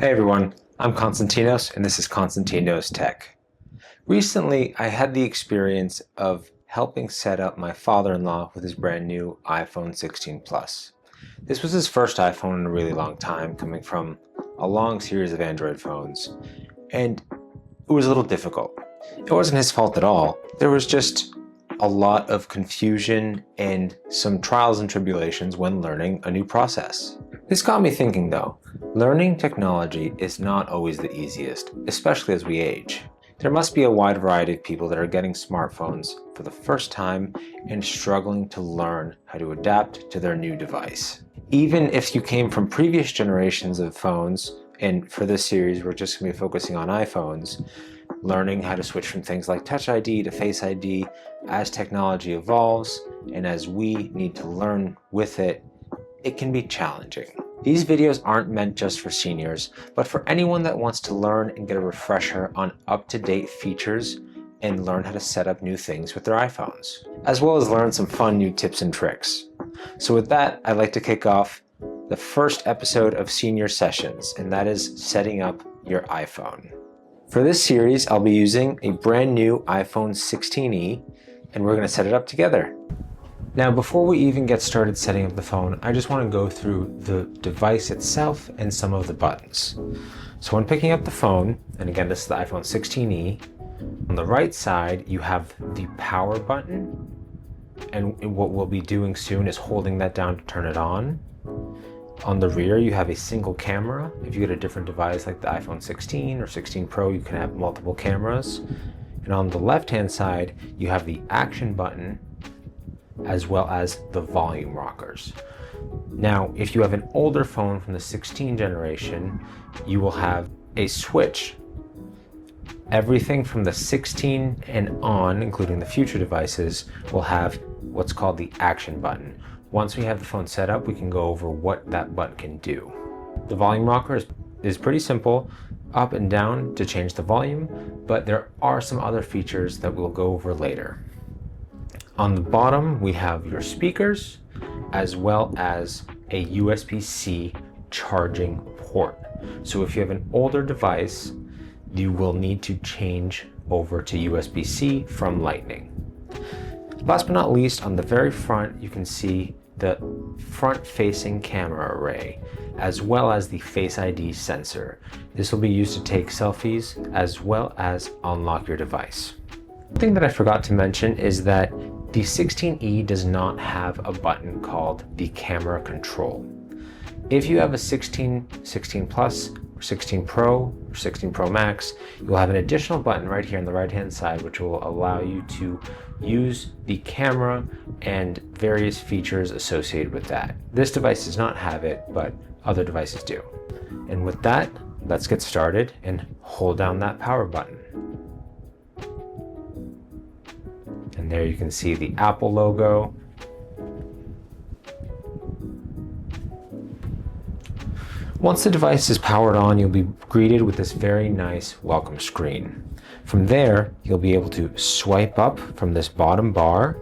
Hey everyone, I'm Konstantinos and this is Konstantinos Tech. Recently, I had the experience of helping set up my father-in-law with his brand new iPhone 16 Plus. This was his first iPhone in a really long time, coming from a long series of Android phones, and it was a little difficult. It wasn't his fault at all. There was just a lot of confusion and some trials and tribulations when learning a new process. This got me thinking though, learning technology is not always the easiest, especially as we age. There must be a wide variety of people that are getting smartphones for the first time and struggling to learn how to adapt to their new device. Even if you came from previous generations of phones, and for this series we're just going to be focusing on iPhones, learning how to switch from things like Touch ID to Face ID as technology evolves and as we need to learn with it, it can be challenging. These videos aren't meant just for seniors, but for anyone that wants to learn and get a refresher on up-to-date features and learn how to set up new things with their iPhones, as well as learn some fun new tips and tricks. So with that, I'd like to kick off the first episode of Senior Sessions, and that is setting up your iPhone. For this series, I'll be using a brand new iPhone 16e, and we're going to set it up together. Now, before we even get started setting up the phone, I just want to go through the device itself and some of the buttons. So when picking up the phone, and again, this is the iPhone 16e, on the right side, you have the power button, and what we'll be doing soon is holding that down to turn it on. On the rear, you have a single camera. If you get a different device like the iPhone 16 or 16 Pro, you can have multiple cameras. And on the left-hand side, you have the action button, as well as the volume rockers. Now, if you have an older phone from the 16 generation, you will have a switch. Everything from the 16 and on, including the future devices, will have what's called the action button. Once we have the phone set up, we can go over what that button can do. The volume rocker is pretty simple, up and down to change the volume, but there are some other features that we'll go over later. On the bottom, we have your speakers, as well as a USB-C charging port. So if you have an older device, you will need to change over to USB-C from Lightning. Last but not least, on the very front, you can see the front-facing camera array, as well as the Face ID sensor. This will be used to take selfies, as well as unlock your device. One thing that I forgot to mention is that the 16e does not have a button called the camera control. If you have a 16 Plus, or 16 Pro, or 16 Pro Max, you'll have an additional button right here on the right-hand side, which will allow you to use the camera and various features associated with that. This device does not have it, but other devices do. And with that, let's get started and hold down that power button. And there you can see the Apple logo. Once the device is powered on, you'll be greeted with this very nice welcome screen. From there, you'll be able to swipe up from this bottom bar,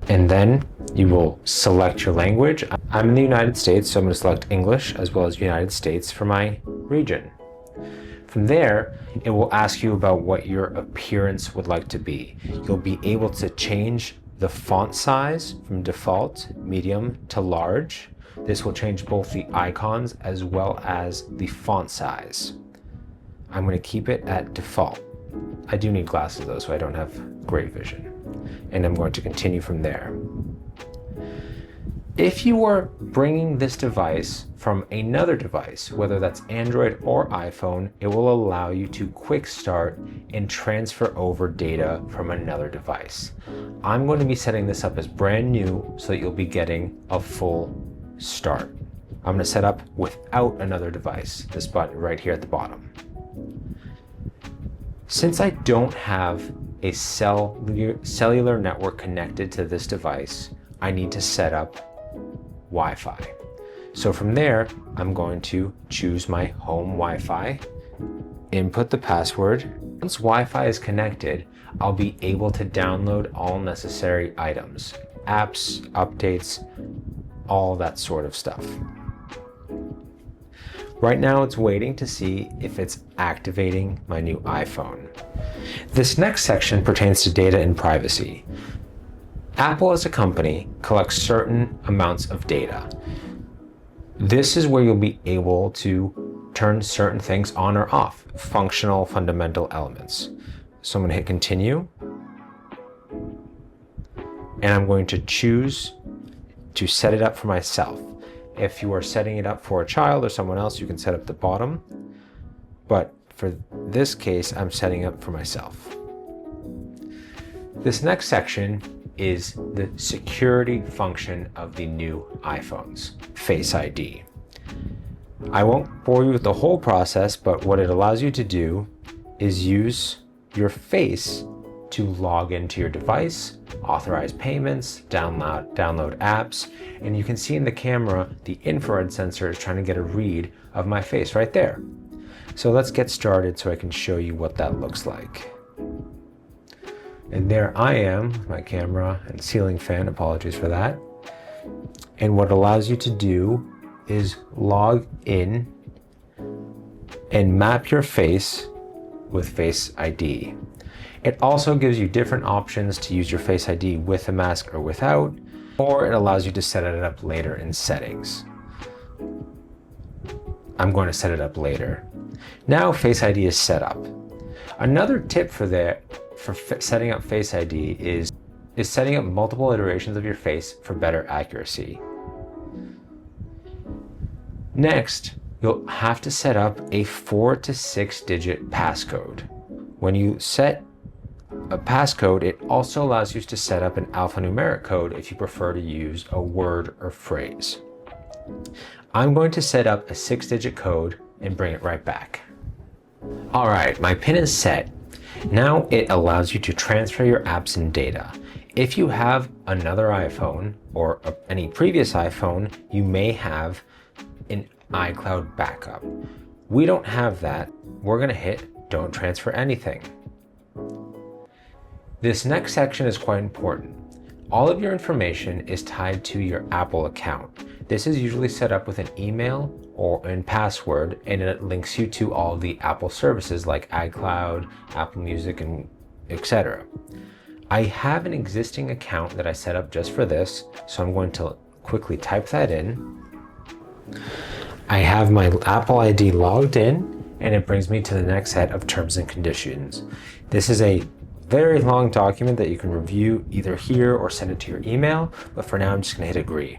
and then you will select your language. I'm in the United States, so I'm going to select English as well as United States for my region. From there, it will ask you about what your appearance would like to be. You'll be able to change the font size from default, medium to large. This will change both the icons as well as the font size. I'm going to keep it at default. I do need glasses though, so I don't have great vision. And I'm going to continue from there. If you are bringing this device from another device, whether that's Android or iPhone, it will allow you to quick start and transfer over data from another device. I'm going to be setting this up as brand new so that you'll be getting a full start. I'm going to set up without another device, this button right here at the bottom. Since I don't have a cellular network connected to this device, I need to set up Wi-Fi. So from there, I'm going to choose my home Wi-Fi, input the password. Once Wi-Fi is connected, I'll be able to download all necessary items, apps, updates, all that sort of stuff. Right now it's waiting to see if it's activating my new iPhone. This next section pertains to data and privacy. Apple as a company collects certain amounts of data. This is where you'll be able to turn certain things on or off, functional, fundamental elements. So I'm going to hit continue, and I'm going to choose to set it up for myself. If you are setting it up for a child or someone else, you can set up the bottom, but for this case, I'm setting up for myself. This next section is the security function of the new iPhones, Face ID. I won't bore you with the whole process, but what it allows you to do is use your face to log into your device, authorize payments, download apps, and you can see in the camera the infrared sensor is trying to get a read of my face right there. So let's get started so I can show you what that looks like. And there I am, my camera and ceiling fan, apologies for that. And what it allows you to do is log in and map your face with Face ID. It also gives you different options to use your Face ID with a mask or without, or it allows you to set it up later in settings. I'm going to set it up later. Now Face ID is set up. Another tip for setting up Face ID is setting up multiple iterations of your face for better accuracy. Next, you'll have to set up a 4 to 6 digit passcode. When you set a passcode, it also allows you to set up an alphanumeric code if you prefer to use a word or phrase. I'm going to set up a 6-digit code and bring it right back. All right, my PIN is set. Now it allows you to transfer your apps and data. If you have another iPhone or any previous iPhone, you may have an iCloud backup. We don't have that. We're going to hit Don't Transfer Anything. This next section is quite important. All of your information is tied to your Apple account. This is usually set up with an email or a password, and it links you to all the Apple services like iCloud, Apple Music, and etc. I have an existing account that I set up just for this, so I'm going to quickly type that in. I have my Apple ID logged in, and it brings me to the next set of terms and conditions. This is a very long document that you can review either here or send it to your email, but for now I'm just going to hit agree.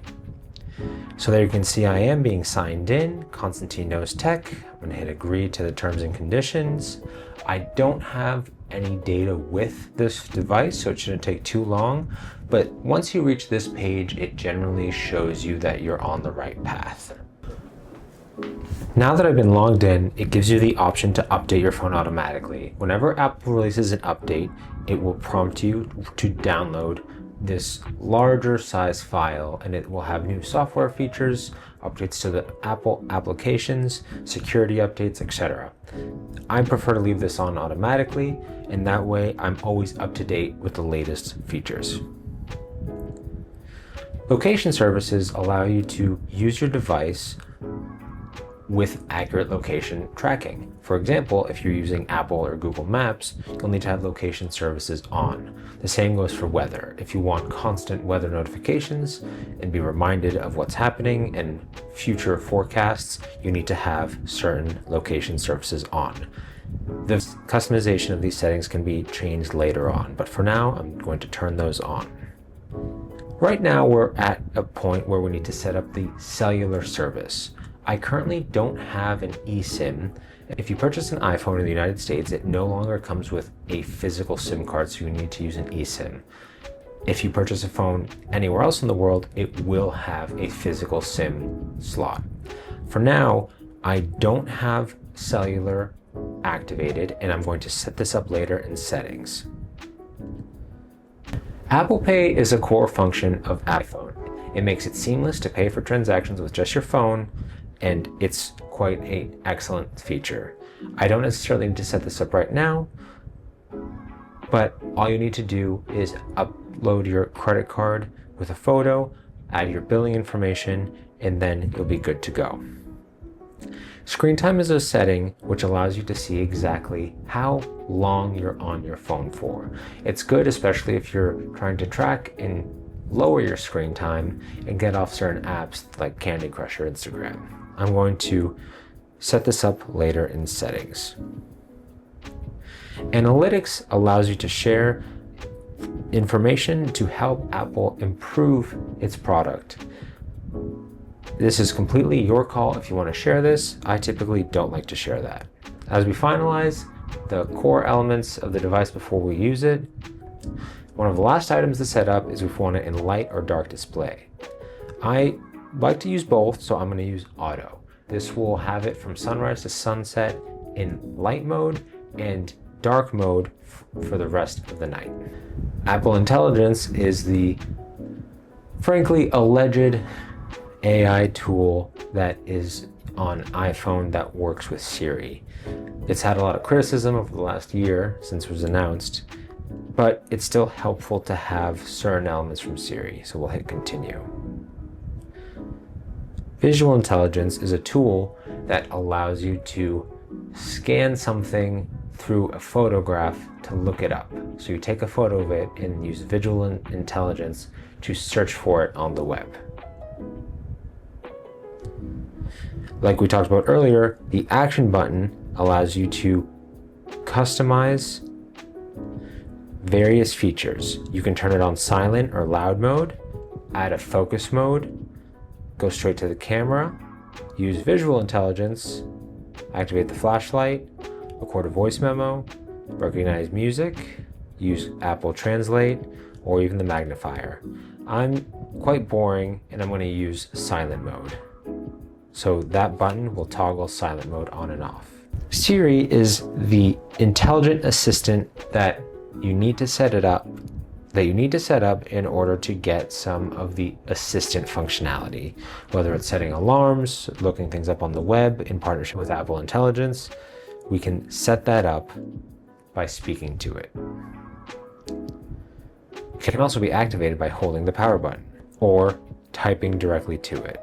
So there you can see I am being signed in, Constantine Knows Tech. I'm going to hit agree to the terms and conditions. I don't have any data with this device, so it shouldn't take too long, but once you reach this page, it generally shows you that you're on the right path. Now that I've been logged in, it gives you the option to update your phone automatically. Whenever Apple releases an update, it will prompt you to download this larger size file, and it will have new software features, updates to the Apple applications, security updates, etc. I prefer to leave this on automatically, and that way I'm always up to date with the latest features. Location services allow you to use your device with accurate location tracking. For example, if you're using Apple or Google Maps, you'll need to have location services on. The same goes for weather. If you want constant weather notifications and be reminded of what's happening and future forecasts, you need to have certain location services on. The customization of these settings can be changed later on, but for now, I'm going to turn those on. Right now, we're at a point where we need to set up the cellular service. I currently don't have an eSIM. If you purchase an iPhone in the United States, it no longer comes with a physical SIM card, so you need to use an eSIM. If you purchase a phone anywhere else in the world, it will have a physical SIM slot. For now, I don't have cellular activated, and I'm going to set this up later in settings. Apple Pay is a core function of iPhone. It makes it seamless to pay for transactions with just your phone, and it's quite an excellent feature. I don't necessarily need to set this up right now, but all you need to do is upload your credit card with a photo, add your billing information, and then you'll be good to go. Screen time is a setting which allows you to see exactly how long you're on your phone for. It's good, especially if you're trying to track and lower your screen time and get off certain apps like Candy Crush or Instagram. I'm going to set this up later in settings. Analytics allows you to share information to help Apple improve its product. This is completely your call if you want to share this. I typically don't like to share that. As we finalize the core elements of the device before we use it, one of the last items to set up is if we want it in light or dark display. I like to use both, so I'm going to use auto. This will have it from sunrise to sunset in light mode and dark mode for the rest of the night. Apple Intelligence is the, frankly, alleged AI tool that is on iPhone that works with Siri. It's had a lot of criticism over the last year since it was announced, but it's still helpful to have certain elements from Siri, so we'll hit continue. Visual Intelligence is a tool that allows you to scan something through a photograph to look it up. So you take a photo of it and use Visual Intelligence to search for it on the web. Like we talked about earlier, the action button allows you to customize various features. You can turn it on silent or loud mode, add a focus mode, go straight to the camera, use Visual Intelligence, activate the flashlight, record a voice memo, recognize music, use Apple Translate, or even the magnifier. I'm quite boring and I'm going to use silent mode. So that button will toggle silent mode on and off. Siri is the intelligent assistant that you need to set up in order to get some of the assistant functionality, whether it's setting alarms, looking things up on the web in partnership with Apple Intelligence. We can set that up by speaking to it. It can also be activated by holding the power button or typing directly to it.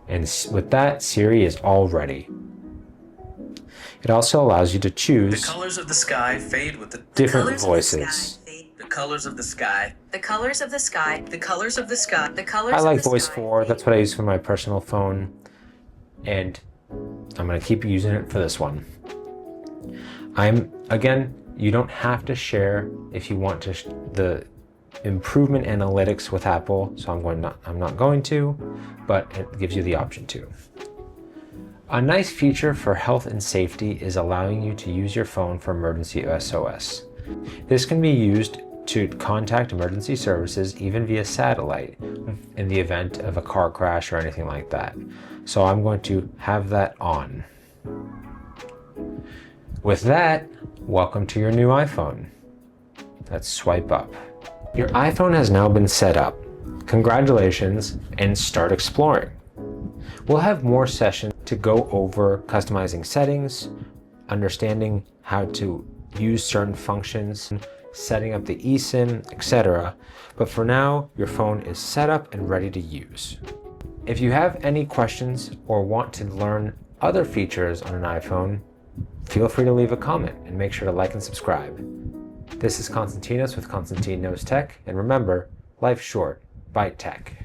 And with that, Siri is all ready. It also allows you to choose the colors of the sky fade with the different voices. The colors of the sky. The colors of the sky. The colors of the sky. The colors. I like Voice 4. That's what I use for my personal phone, and I'm going to keep using it for this one. Again, you don't have to share if you want to the improvement analytics with Apple, so I'm not going to, but it gives you the option to. A nice feature for health and safety is allowing you to use your phone for emergency SOS. This can be used to contact emergency services even via satellite in the event of a car crash or anything like that. So I'm going to have that on. With that, welcome to your new iPhone. Let's swipe up. Your iPhone has now been set up. Congratulations, and start exploring. We'll have more sessions to go over customizing settings, understanding how to use certain functions, setting up the eSIM, etc. But for now, your phone is set up and ready to use. If you have any questions or want to learn other features on an iPhone, feel free to leave a comment and make sure to like and subscribe. This is Konstantinos with Konstantin Knows Tech, and remember, life's short, bite tech.